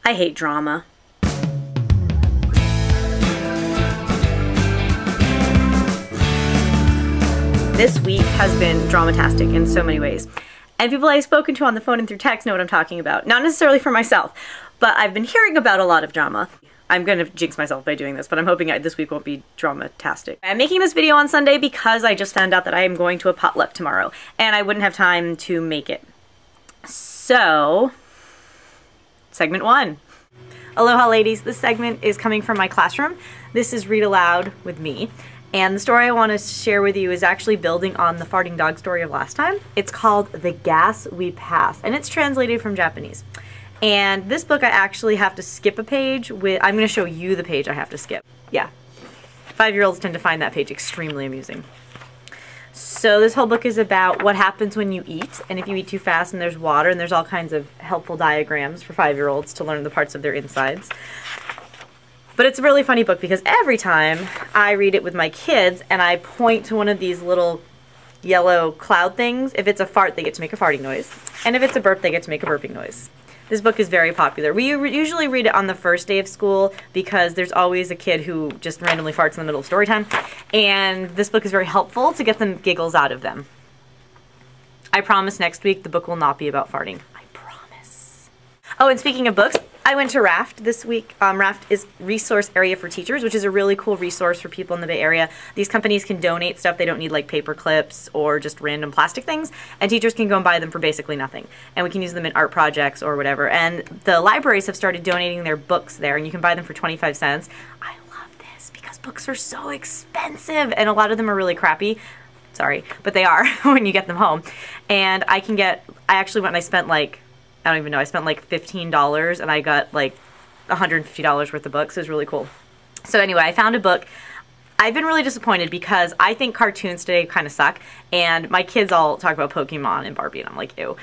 I hate drama. This week has been dramatastic in so many ways. And people I've spoken to on the phone and through text know what I'm talking about. Not necessarily for myself, but I've been hearing about a lot of drama. I'm going to jinx myself by doing this, but I'm hoping this week won't be dramatastic. I'm making this video on Sunday because I just found out that I am going to a potluck tomorrow, and I wouldn't have time to make it. So, segment 1. Aloha ladies, this segment is coming from my classroom. This is Read Aloud with me. And the story I want to share with you is actually building on the farting dog story of last time. It's called The Gas We Pass, and it's translated from Japanese. And this book I actually have to skip a page with. I'm going to show you the page I have to skip. Yeah. 5-year-olds tend to find that page extremely amusing. So this whole book is about what happens when you eat, and if you eat too fast, and there's water, and there's all kinds of helpful diagrams for 5-year-olds to learn the parts of their insides. But it's a really funny book because every time I read it with my kids and I point to one of these little yellow cloud things, if it's a fart, they get to make a farting noise. And if it's a burp, they get to make a burping noise. This book is very popular. We usually read it on the first day of school because there's always a kid who just randomly farts in the middle of story time. And this book is very helpful to get them giggles out of them. I promise next week the book will not be about farting. I promise. Oh, and speaking of books, I went to RAFT this week. RAFT is Resource Area for Teachers, which is a really cool resource for people in the Bay Area. These companies can donate stuff they don't need, like paper clips or just random plastic things, and teachers can go and buy them for basically nothing. And we can use them in art projects or whatever. And the libraries have started donating their books there, and you can buy them for 25 cents. I love this because books are so expensive, and a lot of them are really crappy. Sorry, but they are when you get them home. And I actually went and I spent like, I don't even know, I spent like $15 and I got like $150 worth of books. It was really cool. So anyway, I found a book. I've been really disappointed because I think cartoons today kind of suck, and my kids all talk about Pokemon and Barbie and I'm like, ew.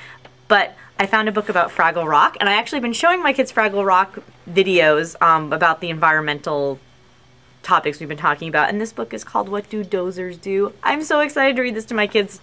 But I found a book about Fraggle Rock, and I actually been showing my kids Fraggle Rock videos about the environmental topics we've been talking about, and this book is called What Do Dozers Do? I'm so excited to read this to my kids.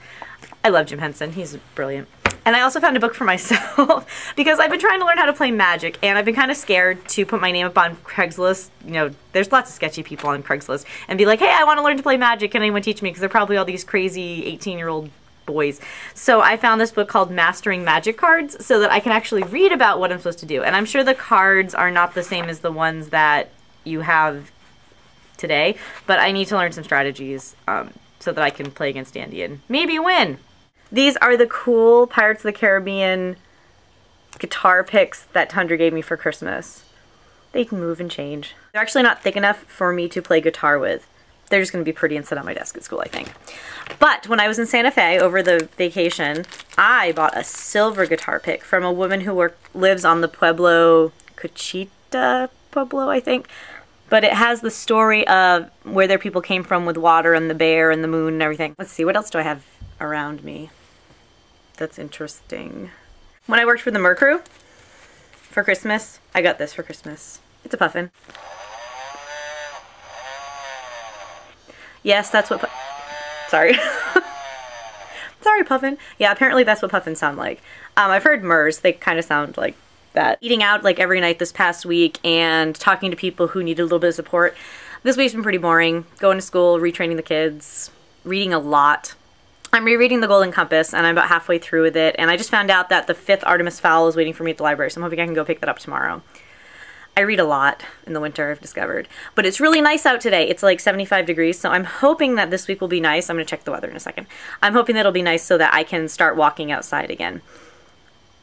I love Jim Henson. He's brilliant. And I also found a book for myself because I've been trying to learn how to play Magic, and I've been kind of scared to put my name up on Craigslist. You know, there's lots of sketchy people on Craigslist, and be like, hey, I want to learn to play Magic. Can anyone teach me? Because they're probably all these crazy 18-year-old boys. So I found this book called Mastering Magic Cards so that I can actually read about what I'm supposed to do. And I'm sure the cards are not the same as the ones that you have today, but I need to learn some strategies so that I can play against Andy and maybe win. These are the cool Pirates of the Caribbean guitar picks that Tundra gave me for Christmas. They can move and change. They're actually not thick enough for me to play guitar with. They're just going to be pretty and sit on my desk at school, I think. But when I was in Santa Fe over the vacation, I bought a silver guitar pick from a woman who lives on the Pueblo, Cochita Pueblo, I think. But it has the story of where their people came from with water and the bear and the moon and everything. Let's see, what else do I have around me that's interesting? When I worked for the Mercrew for Christmas, I got this for Christmas. It's a puffin. Yes, that's what sorry. Sorry, puffin. Yeah, apparently that's what puffins sound like. I've heard murs. They kind of sound like that. Eating out like every night this past week and talking to people who need a little bit of support. This week's been pretty boring. Going to school, retraining the kids, reading a lot. I'm rereading The Golden Compass, and I'm about halfway through with it, and I just found out that the 5th Artemis Fowl is waiting for me at the library, so I'm hoping I can go pick that up tomorrow. I read a lot in the winter, I've discovered. But it's really nice out today. It's like 75 degrees, so I'm hoping that this week will be nice. I'm going to check the weather in a second. I'm hoping that it'll be nice so that I can start walking outside again.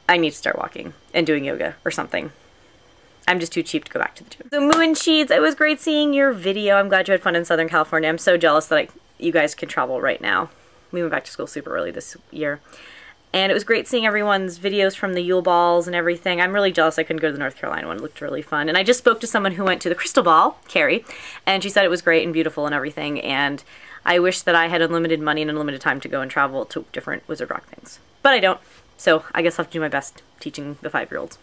I need to start walking and doing yoga or something. I'm just too cheap to go back to the gym. So Moon Sheets, it was great seeing your video. I'm glad you had fun in Southern California. I'm so jealous that you guys can travel right now. We went back to school super early this year. And it was great seeing everyone's videos from the Yule Balls and everything. I'm really jealous I couldn't go to the North Carolina one. It looked really fun. And I just spoke to someone who went to the Crystal Ball, Carrie, and she said it was great and beautiful and everything. And I wish that I had unlimited money and unlimited time to go and travel to different Wizard Rock things. But I don't. So I guess I'll have to do my best teaching the 5-year-olds.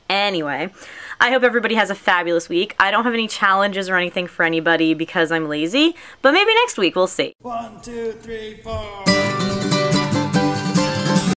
Anyway, I hope everybody has a fabulous week. I don't have any challenges or anything for anybody because I'm lazy, but maybe next week we'll see. 1, 2, 3, 4.